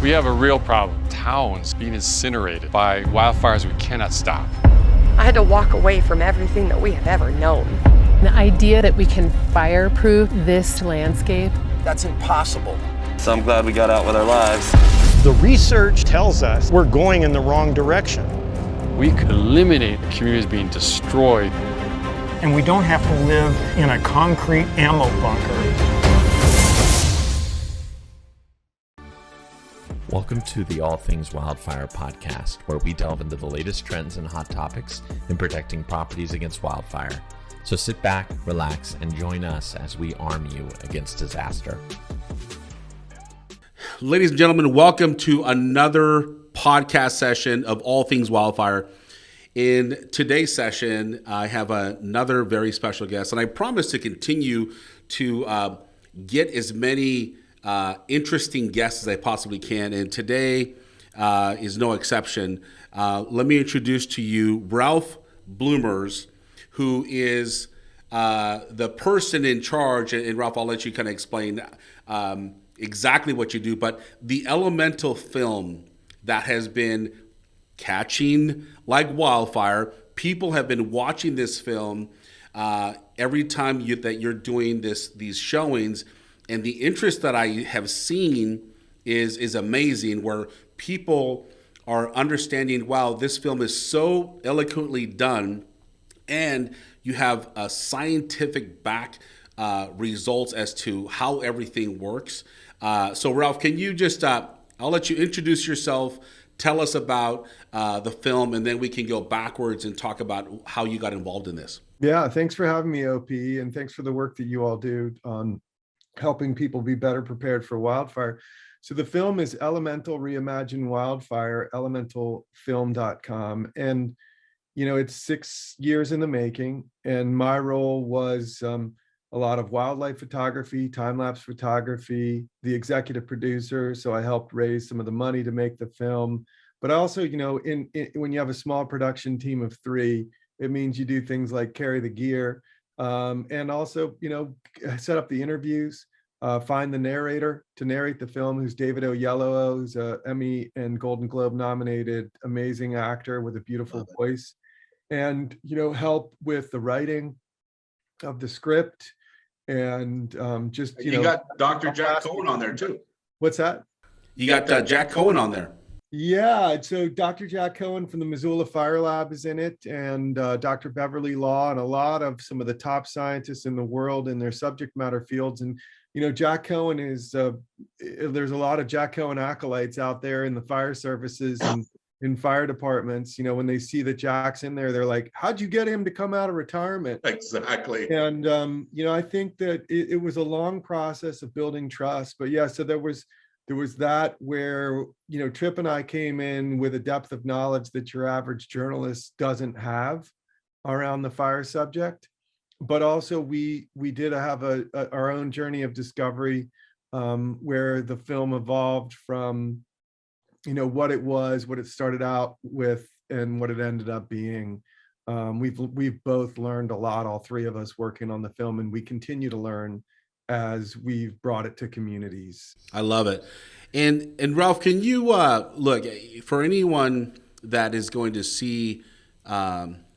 We have a real problem. Towns being incinerated by wildfires we cannot stop. I had to walk away from everything that we have ever known. The idea that we can fireproof this landscape. That's impossible. So I'm glad we got out with our lives. The research tells us we're going in the wrong direction. We could eliminate communities being destroyed. And we don't have to live in a concrete ammo bunker. Welcome to the All Things Wildfire Podcast, where we delve into the latest trends and hot topics in protecting properties against wildfire. So sit back, relax, and join us as we arm you against disaster. Ladies and gentlemen, welcome to another podcast session of All Things Wildfire. In today's session, I have another very special guest, and I promise to continue to get as many interesting guests as I possibly can, and today is no exception. Let me introduce to you Ralph Bloemers, who is the person in charge, and Ralph, I'll let you kind of explain exactly what you do, but the elemental film that has been catching like wildfire. People have been watching this film every time that you're doing these showings. And the interest that I have seen is amazing, where people are understanding, wow, this film is so eloquently done, and you have a scientific back results as to how everything works. So Ralph, can you just, I'll let you introduce yourself, tell us about the film, and then we can go backwards and talk about how you got involved in this. Yeah, thanks for having me, OP, and thanks for the work that you all do on helping people be better prepared for wildfire. So the film is Elemental Reimagine Wildfire, elementalfilm.com. And, you know, it's 6 years in the making. And my role was a lot of wildlife photography, time-lapse photography, the executive producer. So I helped raise some of the money to make the film. But also, you know, when you have a small production team of 3, it means you do things like carry the gear, and also, you know, set up the interviews, find the narrator to narrate the film, who's David Oyelowo, who's a Emmy and Golden Globe nominated amazing actor with a beautiful voice, and, you know, help with the writing of the script, and just, you know. got Dr. Jack Cohen on there too. What's that? You got Jack Cohen on there. Yeah, so Dr. Jack Cohen from the Missoula Fire Lab is in it, and Dr. Beverly Law, and a lot of some of the top scientists in the world in their subject matter fields. And, you know, Jack Cohen is, there's a lot of Jack Cohen acolytes out there in the fire services and in fire departments. You know, when they see that Jack's in there, they're like, how'd you get him to come out of retirement? Exactly. And, you know, I think that it was a long process of building trust. But yeah, so there was that where, you know, Tripp and I came in with a depth of knowledge that your average journalist doesn't have around the fire subject. But also we did have our own journey of discovery, where the film evolved from, you know, what it started out with, and what it ended up being. We've both learned a lot, all 3 of us working on the film, and we continue to learn as we've brought it to communities. I love it. And Ralph, can you look, for anyone that is going to see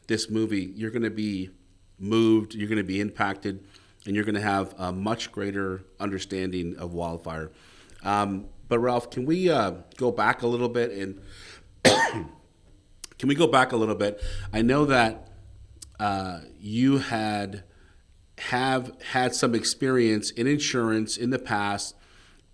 this movie, you're going to be moved, you're going to be impacted, and you're going to have a much greater understanding of wildfire. But Ralph, can we go back a little bit, and I know that you have had some experience in insurance in the past,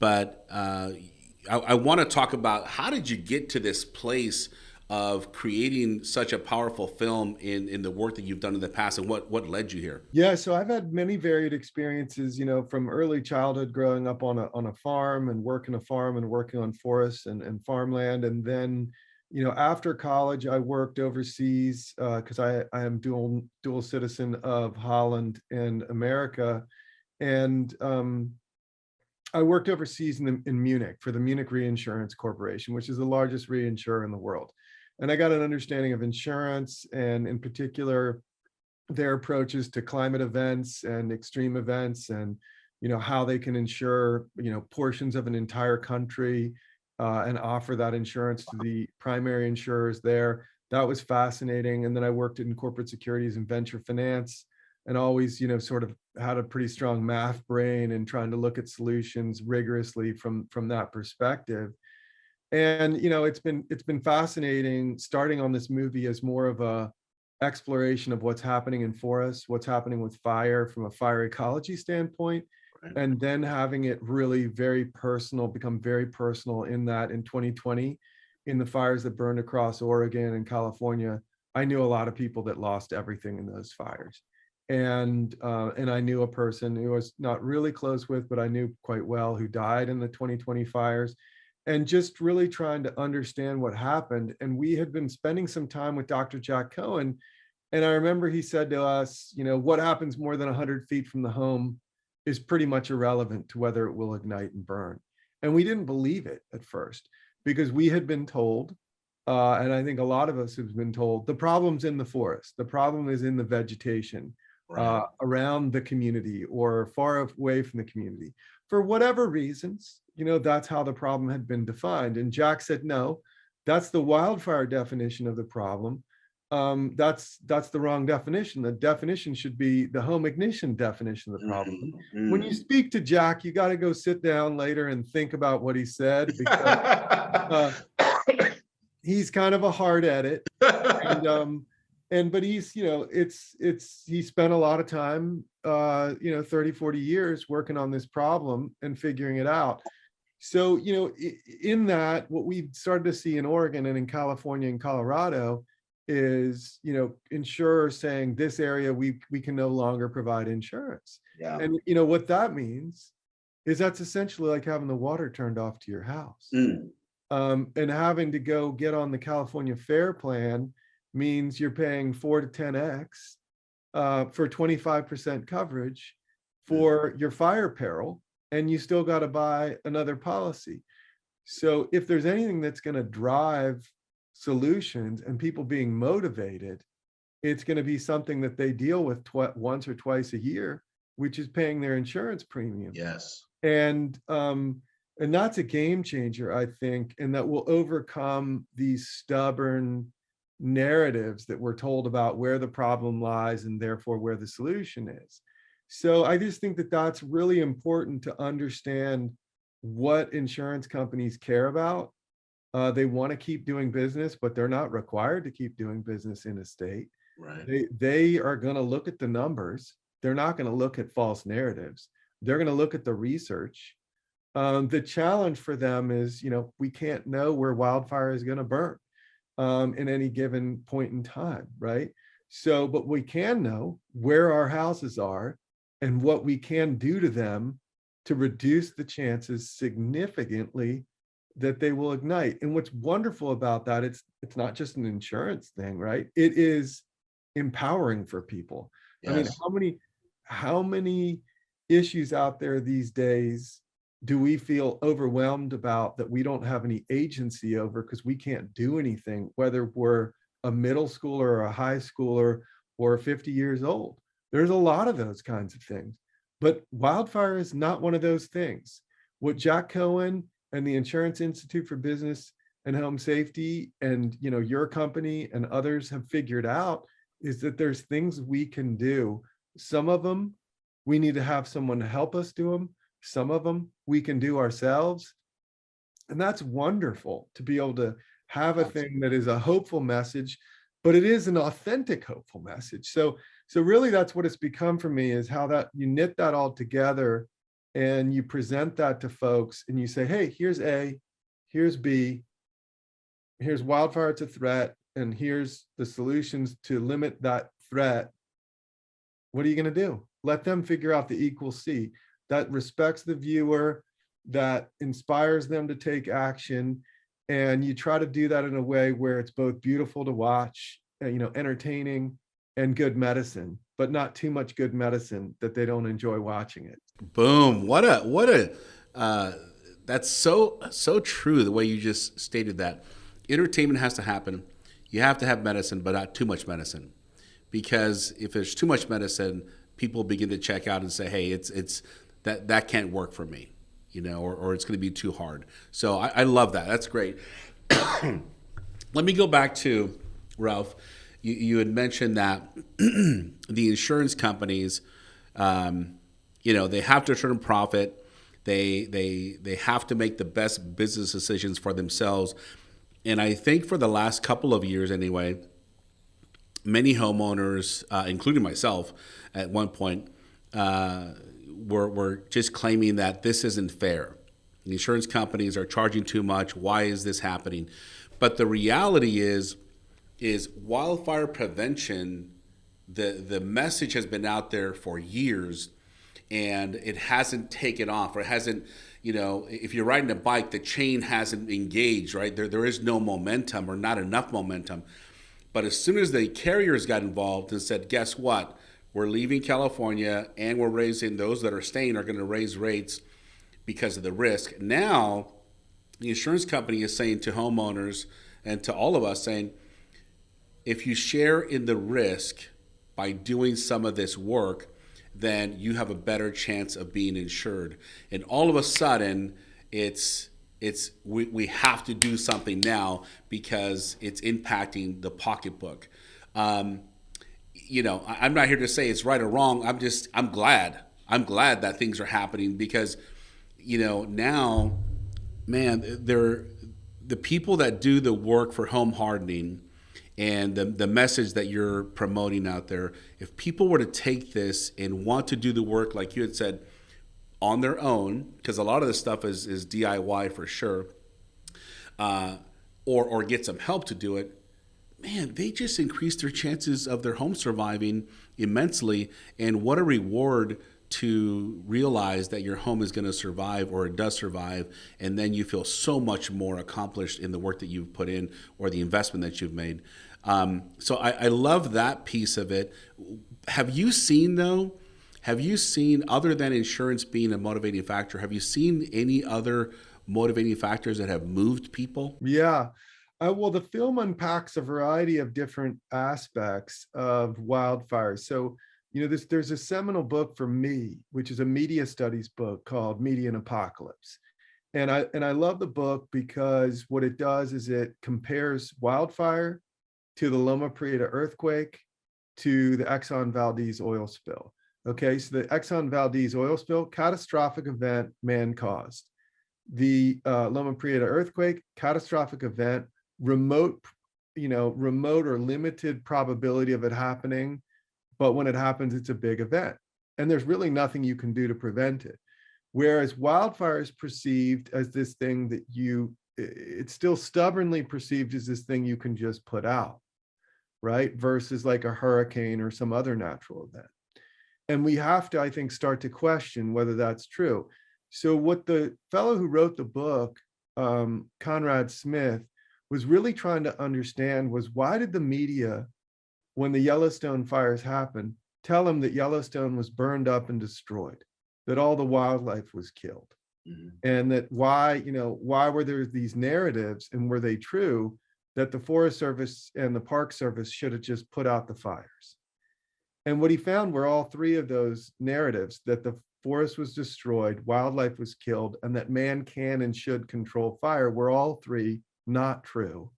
but I want to talk about, how did you get to this place of creating such a powerful film in the work that you've done in the past, and what led you here? Yeah, so I've had many varied experiences, you know, from early childhood growing up on a farm and working on forests and farmland. And then, you know, after college, I worked overseas because I am dual citizen of Holland and America. And I worked overseas in Munich for the Munich Reinsurance Corporation, which is the largest reinsurer in the world. And I got an understanding of insurance, and in particular, their approaches to climate events and extreme events, and, you know, how they can insure, you know, portions of an entire country and offer that insurance to the primary insurers there. That was fascinating. And then I worked in corporate securities and venture finance, and always, sort of had a pretty strong math brain and trying to look at solutions rigorously from that perspective. And it's been fascinating starting on this movie as more of a exploration of what's happening in forests, what's happening with fire from a fire ecology standpoint, and then having it really become very personal in that in 2020, in the fires that burned across Oregon and California, I knew a lot of people that lost everything in those fires. And I knew a person who I was not really close with, but I knew quite well, who died in the 2020 fires, and just really trying to understand what happened. And we had been spending some time with Dr. Jack Cohen. And I remember he said to us, what happens more than 100 feet from the home is pretty much irrelevant to whether it will ignite and burn. And we didn't believe it at first, because we had been told, and I think a lot of us have been told, the problem's in the forest. The problem is in the vegetation. Around the community or far away from the community. For whatever reasons, that's how the problem had been defined. And Jack said, no, that's the wildfire definition of the problem. That's the wrong definition. The definition should be the home ignition definition of the problem. When you speak to Jack, you got to go sit down later and think about what he said, because he's kind of a hard at it. But he's, he spent a lot of time, 30, 40 years working on this problem and figuring it out. So, in that, what we started to see in Oregon and in California and Colorado is, insurers saying this area, we can no longer provide insurance. Yeah. And, what that means is that's essentially like having the water turned off to your house. And having to go get on the California FAIR plan means you're paying 4 to 10x for 25% coverage for your fire peril, and you still got to buy another policy. So if there's anything that's going to drive solutions and people being motivated, it's going to be something that they deal with once or twice a year, which is paying their insurance premium. Yes. And that's a game changer, I think, and that will overcome these stubborn narratives that we're told about where the problem lies and therefore where the solution is. So I just think that that's really important to understand what insurance companies care about. They want to keep doing business, but they're not required to keep doing business in a state. Right. They are going to look at the numbers. They're not going to look at false narratives. They're going to look at the research. The challenge for them is, we can't know where wildfire is going to burn in any given point in time, right? So, but we can know where our houses are and what we can do to them to reduce the chances significantly that they will ignite. And what's wonderful about that, it's not just an insurance thing, right? It is empowering for people. Yes. I mean, how many issues out there these days do we feel overwhelmed about that we don't have any agency over because we can't do anything, whether we're a middle schooler or a high schooler or 50 years old? There's a lot of those kinds of things, but wildfire is not one of those things. What Jack Cohen and the Insurance Institute for Business and Home Safety and your company and others have figured out is that there's things we can do. Some of them we need to have someone to help us do them. Some of them we can do ourselves. And that's wonderful to be able to have a thing that is a hopeful message, but it is an authentic hopeful message. So really that's what it's become for me, is how that you knit that all together and you present that to folks and you say, hey, here's A, here's B, here's wildfire, it's a threat, and here's the solutions to limit that threat. What are you going to do? Let them figure out the equal C. That respects the viewer, that inspires them to take action. And you try to do that in a way where it's both beautiful to watch, entertaining, and good medicine, but not too much good medicine that they don't enjoy watching it. Boom. What a that's so true, the way you just stated that. Entertainment has to happen. You have to have medicine, but not too much medicine. Because if there's too much medicine, people begin to check out and say, hey, it's that can't work for me. or it's going to be too hard. So I love that. That's great. Let me go back to Ralph. You had mentioned that the insurance companies, they have to turn a profit. They have to make the best business decisions for themselves. And I think for the last couple of years anyway, many homeowners, including myself at one point, were just claiming that this isn't fair. The insurance companies are charging too much. Why is this happening? But the reality is wildfire prevention, the message has been out there for years, and it hasn't taken off, or it hasn't, if you're riding a bike, the chain hasn't engaged, right? There is no momentum, or not enough momentum. But as soon as the carriers got involved and said, guess what? We're leaving California, and we're raising, those that are staying are going to raise rates because of the risk. Now, the insurance company is saying to homeowners and to all of us, saying, if you share in the risk by doing some of this work, then you have a better chance of being insured. And all of a sudden, we have to do something now because it's impacting the pocketbook. I'm not here to say it's right or wrong. I'm glad that things are happening because, now, man, the people that do the work for home hardening and the message that you're promoting out there, if people were to take this and want to do the work, like you had said, on their own, because a lot of this stuff is DIY for sure, or get some help to do it, man, they just increase their chances of their home surviving immensely. And what a reward to realize that your home is going to survive, or it does survive, and then you feel so much more accomplished in the work that you've put in or the investment that you've made. So I love that piece of it. Have you seen, other than insurance being a motivating factor, have you seen any other motivating factors that have moved people? Yeah. Well, the film unpacks a variety of different aspects of wildfires. So, there's a seminal book for me, which is a media studies book called Media and Apocalypse. And I love the book because what it does is it compares wildfire to the Loma Prieta earthquake to the Exxon Valdez oil spill. Okay, so the Exxon Valdez oil spill, catastrophic event, man-caused. The Loma Prieta earthquake, catastrophic event, remote or limited probability of it happening. But when it happens, it's a big event. And there's really nothing you can do to prevent it. Whereas wildfire is perceived as this thing that it's still stubbornly perceived as this thing you can just put out, right? Versus like a hurricane or some other natural event. And we have to, I think, start to question whether that's true. So what the fellow who wrote the book, Conrad Smith, was really trying to understand was, why did the media, when the Yellowstone fires happened, tell him that Yellowstone was burned up and destroyed, that all the wildlife was killed? Mm-hmm. And that why were there these narratives, and were they true, that the Forest Service and the Park Service should have just put out the fires? And what he found were all three of those narratives, that the forest was destroyed, wildlife was killed, and that man can and should control fire, were all three not true.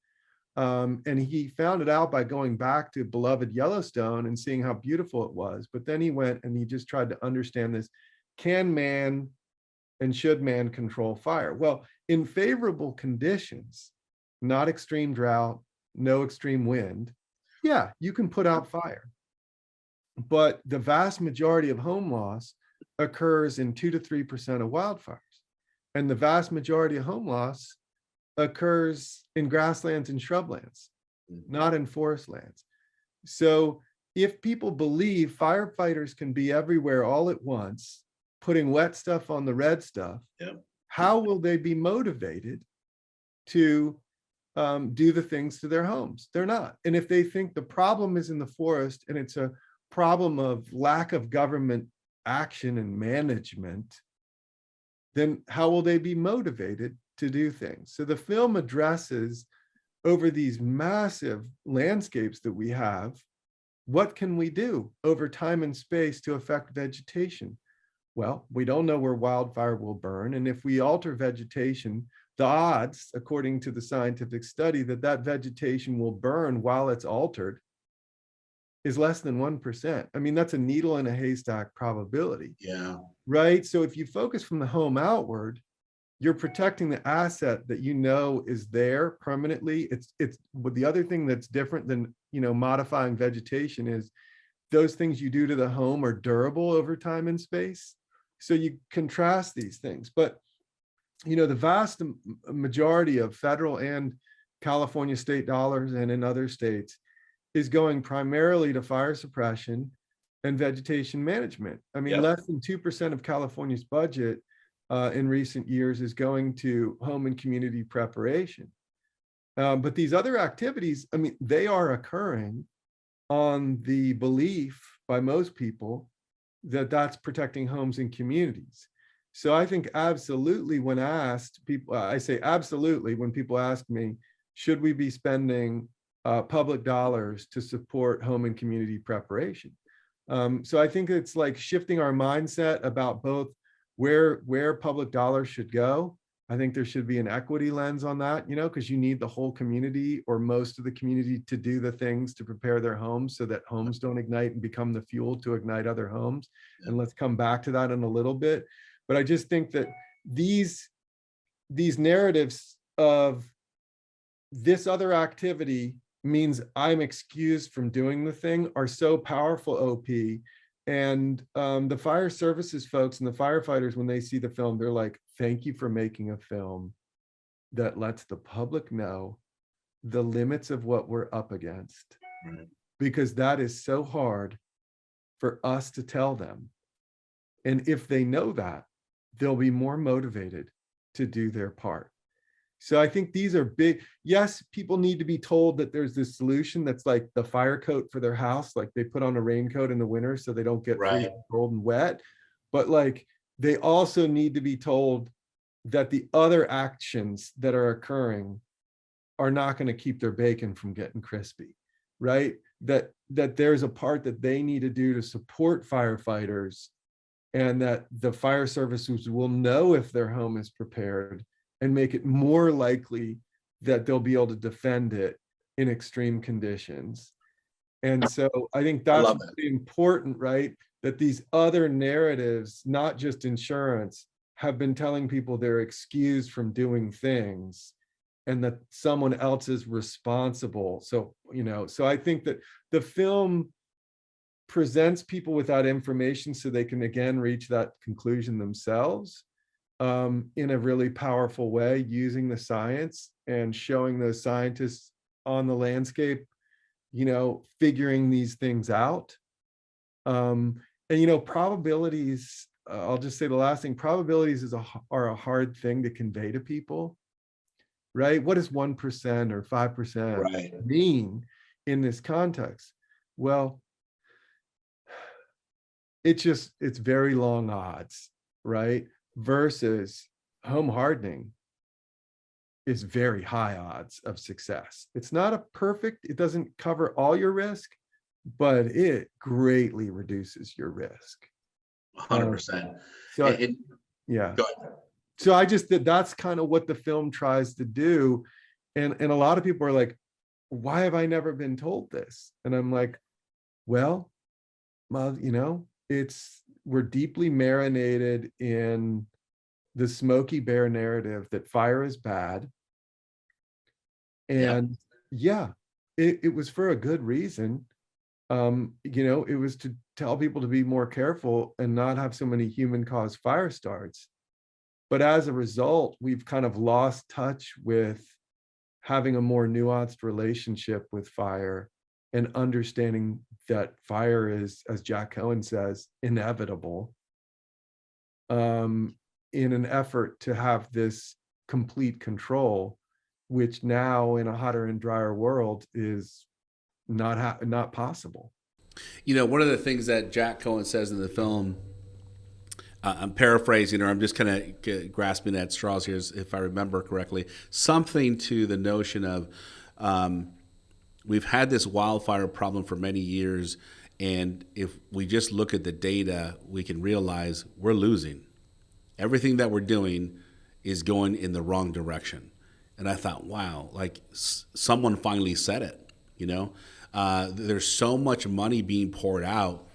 And he found it out by going back to beloved Yellowstone and seeing how beautiful it was. But then he went and he just tried to understand this. Can man and should man control fire? Well, in favorable conditions, not extreme drought, no extreme wind, yeah, you can put out fire. But the vast majority of home loss occurs in 2 to 3% of wildfires. And the vast majority of home loss occurs in grasslands and shrublands, not in forest lands. So if people believe firefighters can be everywhere all at once, putting wet stuff on the red stuff, yep, how will they be motivated to do the things to their homes? They're not. And if they think the problem is in the forest and it's a problem of lack of government action and management, then how will they be motivated to do things? So the film addresses, over these massive landscapes that we have, what can we do over time and space to affect vegetation? Well, we don't know where wildfire will burn. And if we alter vegetation, the odds, according to the scientific study, that vegetation will burn while it's altered is less than 1%. I mean, that's a needle in a haystack probability. Yeah. Right? So if you focus from the home outward, you're protecting the asset that you know is there permanently. It's but the other thing that's different than, modifying vegetation is those things you do to the home are durable over time and space. So you contrast these things. But the vast majority of federal and California state dollars and in other states is going primarily to fire suppression and vegetation management. I mean, less than 2% of California's budget in recent years is going to home and community preparation. But these other activities, I mean, they are occurring on the belief by most people that that's protecting homes and communities. So I think absolutely when asked, I say absolutely when people ask me, should we be spending public dollars to support home and community preparation? So I think it's like shifting our mindset about both where public dollars should go. I think there should be an equity lens on that, because you need the whole community or most of the community to do the things to prepare their homes so that homes don't ignite and become the fuel to ignite other homes. And let's come back to that in a little bit. But I just think that these narratives of this other activity means I'm excused from doing the thing are so powerful, OP. And the fire services folks and the firefighters, when they see the film, they're like, thank you for making a film that lets the public know the limits of what we're up against. Right. Because that is so hard for us to tell them. And if they know that, they'll be more motivated to do their part. So I think these are big. Yes, people need to be told that there's this solution that's like the fire coat for their house, like they put on a raincoat in the winter so they don't get cold and wet. But like they also need to be told that the other actions that are occurring are not going to keep their bacon from getting crispy, right? That there's a part that they need to do to support firefighters, and that the fire services will know if their home is prepared and make it more likely that they'll be able to defend it in extreme conditions. And so I think that's really important, right? That these other narratives, not just insurance, have been telling people they're excused from doing things and that someone else is responsible. So, so I think that the film presents people with that information so they can again reach that conclusion themselves. In a really powerful way, using the science and showing those scientists on the landscape, figuring these things out. And, probabilities, I'll just say the last thing, probabilities are a hard thing to convey to people, right? What does 1% or 5% mean in this context? Well, it's very long odds, right? Versus home hardening is very high odds of success. It's not it doesn't cover all your risk, but it greatly reduces your risk. 100%. Yeah. Go ahead. So I just that's kind of what the film tries to do. And a lot of people are like, why have I never been told this? And I'm like, well, we're deeply marinated in the Smokey Bear narrative that fire is bad. And it was for a good reason. It was to tell people to be more careful and not have so many human caused fire starts. But as a result, we've kind of lost touch with having a more nuanced relationship with fire and understanding that fire is, as Jack Cohen says, inevitable, in an effort to have this complete control, which now in a hotter and drier world is not possible. One of the things that Jack Cohen says in the film, I'm paraphrasing, or I'm just kind of grasping at straws here, if I remember correctly, something to the notion of, we've had this wildfire problem for many years, And if we just look at the data, we can realize we're losing. Everything that we're doing is going in the wrong direction. And I thought, wow, like someone finally said it, you know? There's so much money being poured out,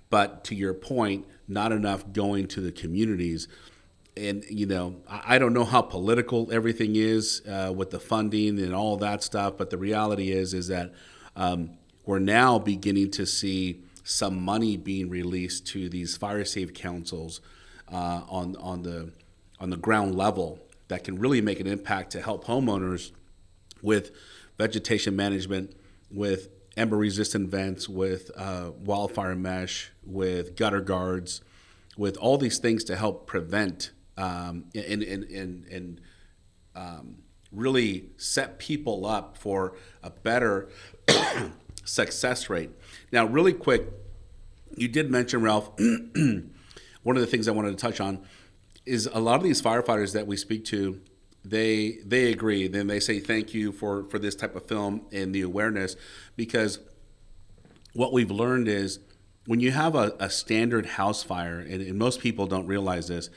but to your point, not enough going to the communities. And, you know, I don't know how political everything is with the funding and all that stuff, but the reality is that we're now beginning to see some money being released to these fire safe councils on the ground level that can really make an impact to help homeowners with vegetation management, with ember resistant vents, with wildfire mesh, with gutter guards, with all these things to help prevent and really set people up for a better success rate. Now, really quick, you did mention, Ralph, one of the things I wanted to touch on is a lot of these firefighters that we speak to, they agree. Then they say thank you for this type of film and the awareness, because what we've learned is when you have a standard house fire, and most people don't realize this,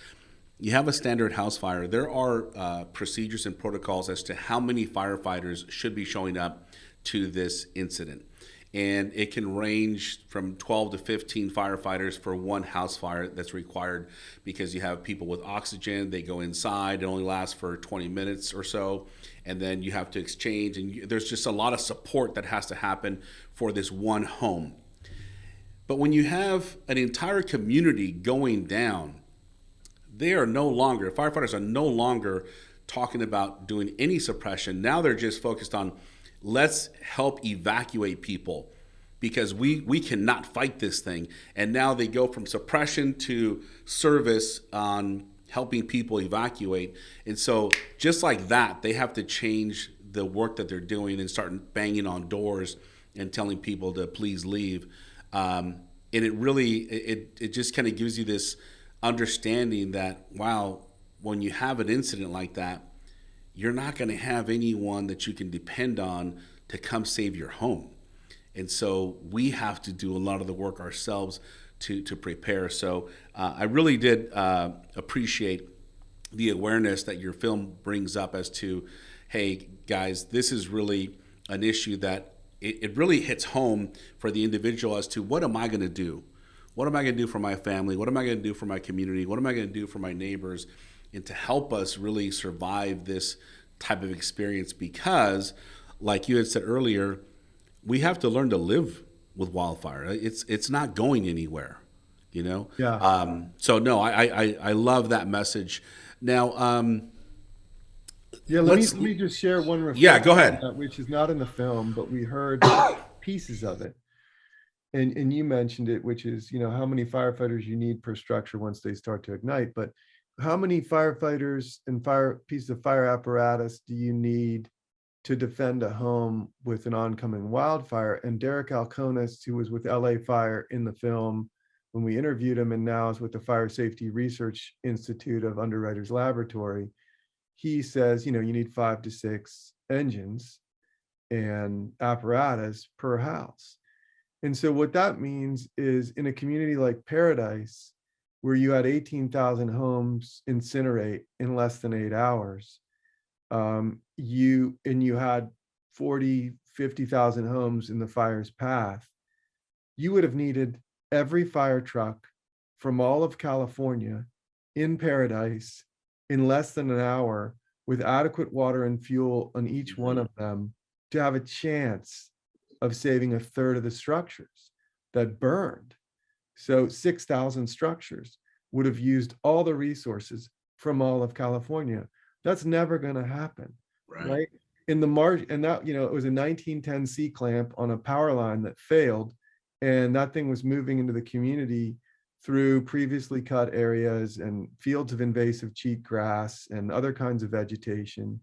you have a standard house fire, there are procedures and protocols as to how many firefighters should be showing up to this incident. And it can range from 12 to 15 firefighters for one house fire that's required, because you have people with oxygen, they go inside, it only lasts for 20 minutes or so, and then you have to exchange, and there's just a lot of support that has to happen for this one home. But when you have an entire community going down, firefighters are no longer talking about doing any suppression. Now they're just focused on, let's help evacuate people, because we cannot fight this thing. And now they go from suppression to service on helping people evacuate. And so just like that, they have to change the work that they're doing and start banging on doors and telling people to please leave. And it really, it just kind of gives you this understanding that, wow, when you have an incident like that, you're not going to have anyone that you can depend on to come save your home. And so we have to do a lot of the work ourselves to prepare. So I really did appreciate the awareness that your film brings up as to, hey, guys, this is really an issue that it really hits home for the individual as to, what am I going to do? What am I going to do for my family? What am I going to do for my community? What am I going to do for my neighbors? And to help us really survive this type of experience, because like you had said earlier, we have to learn to live with wildfire. It's not going anywhere, you know? Yeah. So no, I love that message. Now, Yeah, let me just share one reflection. Yeah, go ahead. Which is not in the film, but we heard pieces of it. And you mentioned it, which is, you know, how many firefighters you need per structure once they start to ignite. But how many firefighters and pieces of fire apparatus do you need to defend a home with an oncoming wildfire? And Derek Alconis, who was with LA Fire in the film when we interviewed him, and now is with the Fire Safety Research Institute of Underwriters Laboratory, he says, you know, you need 5 to 6 engines and apparatus per house. And so what that means is, in a community like Paradise, where you had 18,000 homes incinerate in less than 8 hours, you had 50,000 homes in the fire's path, you would have needed every fire truck from all of California in Paradise in less than an hour, with adequate water and fuel on each one of them, to have a chance of saving a third of the structures that burned. So 6,000 structures would have used all the resources from all of California. That's never going to happen, right? In the margin, and that, you know, it was a 1910 C clamp on a power line that failed, and that thing was moving into the community through previously cut areas and fields of invasive cheatgrass and other kinds of vegetation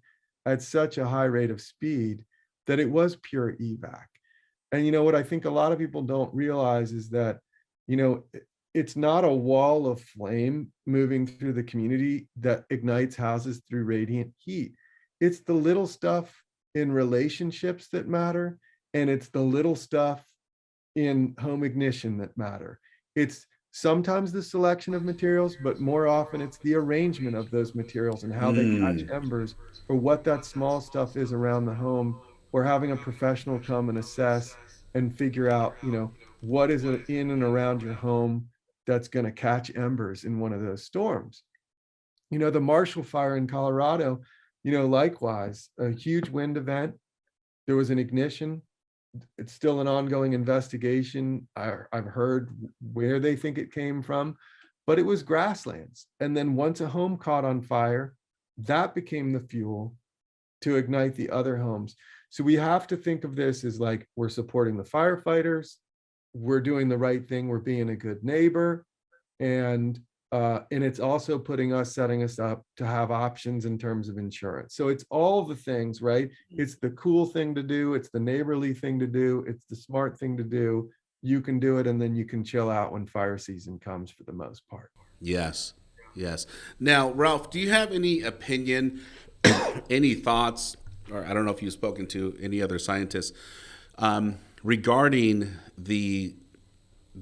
at such a high rate of speed that it was pure evac. And you know what I think a lot of people don't realize is that, you know, it's not a wall of flame moving through the community that ignites houses through radiant heat. It's the little stuff in relationships that matter, and it's the little stuff in home ignition that matter. It's sometimes the selection of materials, but more often it's the arrangement of those materials and how they catch embers, or what that small stuff is around the home, or having a professional come and assess and figure out, what is it in and around your home that's going to catch embers in one of those storms. The Marshall Fire in Colorado, likewise, a huge wind event. There was an ignition. It's still an ongoing investigation. I've heard where they think it came from, but it was grasslands. And then once a home caught on fire, that became the fuel to ignite the other homes. So we have to think of this as like, we're supporting the firefighters, we're doing the right thing, we're being a good neighbor, and it's also setting us up to have options in terms of insurance. So it's all the things, right? It's the cool thing to do, it's the neighborly thing to do, it's the smart thing to do. You can do it, and then you can chill out when fire season comes, for the most part. Yes. Now, Ralph, do you have any opinion, any thoughts, or I don't know if you've spoken to any other scientists, regarding the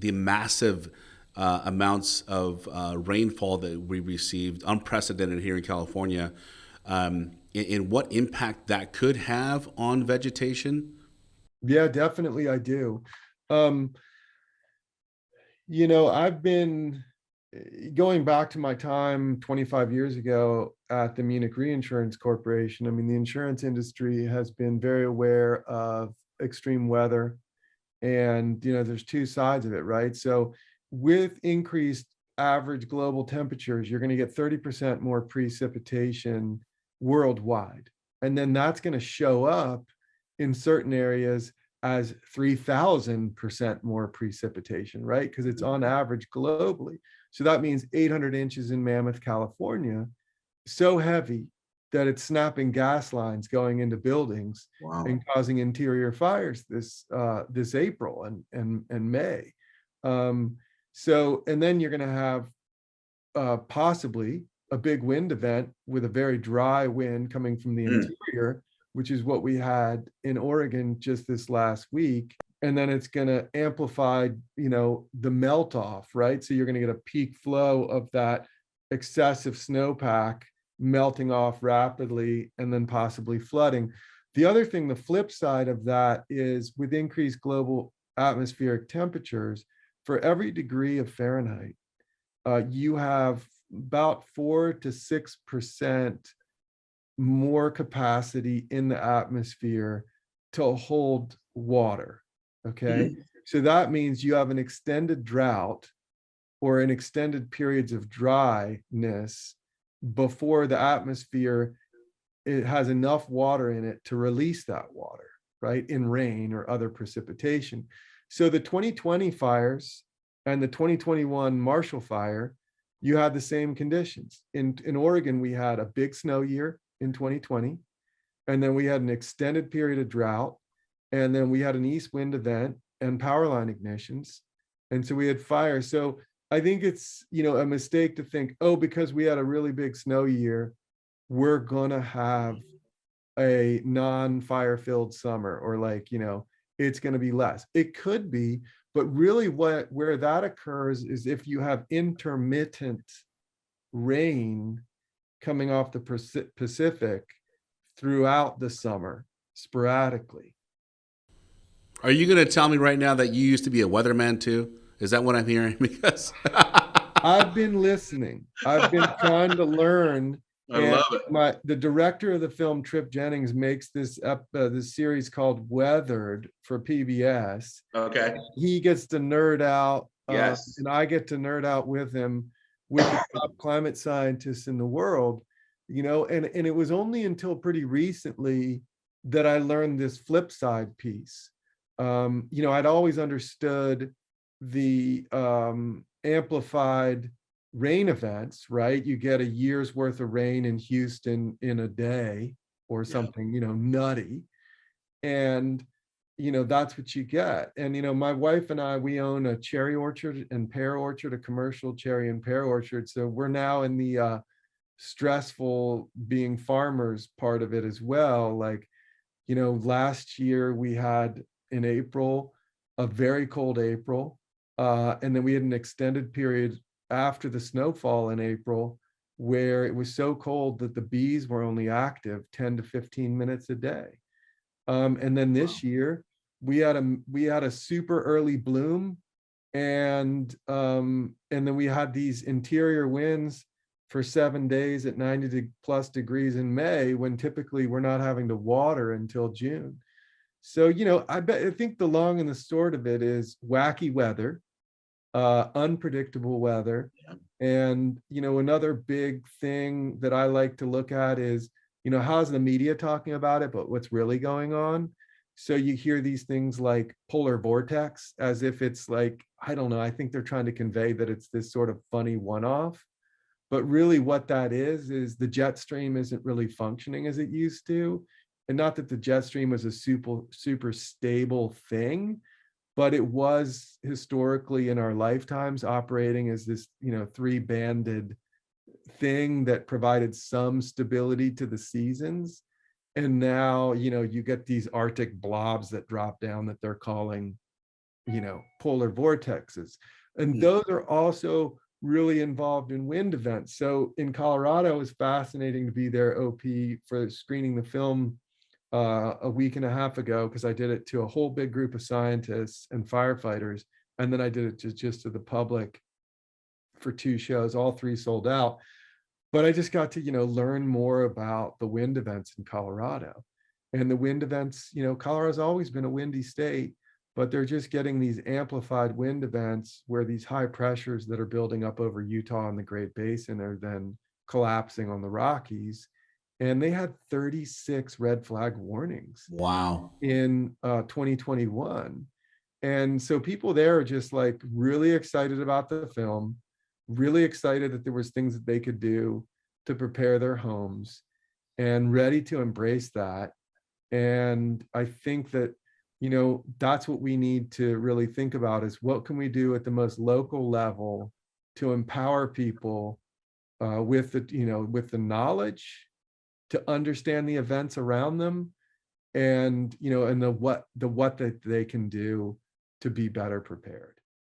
massive amounts of rainfall that we received, unprecedented here in California, and what impact that could have on vegetation? Yeah, definitely I do. I've been going back to my time 25 years ago at the Munich Reinsurance Corporation. I mean, the insurance industry has been very aware of extreme weather, and, there's two sides of it, right? So with increased average global temperatures, you're going to get 30% more precipitation worldwide. And then that's going to show up in certain areas as 3,000% more precipitation, right? Because it's on average globally. So that means 800 inches in Mammoth, California, so heavy that it's snapping gas lines going into buildings. Wow. And causing interior fires this April and May. So, and then you're going to have possibly a big wind event with a very dry wind coming from the interior, which is what we had in Oregon just this last week. And then it's going to amplify, the melt off, right? So you're going to get a peak flow of that excessive snowpack melting off rapidly, and then possibly flooding. The other thing, the flip side of that, is with increased global atmospheric temperatures, for every degree of Fahrenheit, you have about 4 to 6% more capacity in the atmosphere to hold water. Okay. So that means you have an extended drought or an extended periods of dryness before the atmosphere, it has enough water in it to release that water, right? In rain or other precipitation. So the 2020 fires and the 2021 Marshall Fire, you had the same conditions. In Oregon, we had a big snow year in 2020, and then we had an extended period of drought, and then we had an east wind event and power line ignitions. And so we had fire. So I think it's, a mistake to think, because we had a really big snow year, we're going to have a non-fire filled summer, or it's going to be less. It could be, but really where that occurs is if you have intermittent rain coming off the Pacific throughout the summer, sporadically. Are you going to tell me right now that you used to be a weatherman too? Is that what I'm hearing? Because I've been listening. I've been trying to learn. I love it. The director of the film, Trip Jennings, makes this series called Weathered for PBS. Okay. He gets to nerd out. Yes. And I get to nerd out with him, with the top climate scientists in the world, and it was only until pretty recently that I learned this flip side piece. I'd always understood the amplified rain events, right? You get a year's worth of rain in Houston in a day or something, nutty. And, that's what you get. And, my wife and I, we own a cherry orchard and pear orchard, a commercial cherry and pear orchard. So we're now in the stressful being farmers part of it as well. Last year we had in April, a very cold April. And then we had an extended period after the snowfall in April where it was so cold that the bees were only active 10 to 15 minutes a day. And then this year we had a super early bloom, and then we had these interior winds for 7 days at 90+ degrees in May, when typically we're not having to water until June. So, I think the long and the short of it is wacky weather, unpredictable weather. And, another big thing that I like to look at is, how's the media talking about it, but what's really going on? So you hear these things like polar vortex, as if it's like, I don't know, I think they're trying to convey that it's this sort of funny one-off. But really what that is the jet stream isn't really functioning as it used to. And not that the jet stream was a super stable thing, but it was historically in our lifetimes operating as this, 3-banded thing that provided some stability to the seasons. And now, you get these Arctic blobs that drop down that they're calling, polar vortexes. And those are also really involved in wind events. So in Colorado, it was fascinating to be there, OP, for screening the film a week and a half ago, because I did it to a whole big group of scientists and firefighters. And then I did it just to the public for 2 shows, all 3 sold out. But I just got to, learn more about the wind events in Colorado. And the wind events, Colorado's always been a windy state, but they're just getting these amplified wind events where these high pressures that are building up over Utah and the Great Basin are then collapsing on the Rockies. And they had 36 red flag warnings. Wow. In 2021. And so people there are just like really excited about the film, really excited that there was things that they could do to prepare their homes, and ready to embrace that. And I think that, that's what we need to really think about, is what can we do at the most local level to empower people with the knowledge to understand the events around them, and the what that they can do to be better prepared.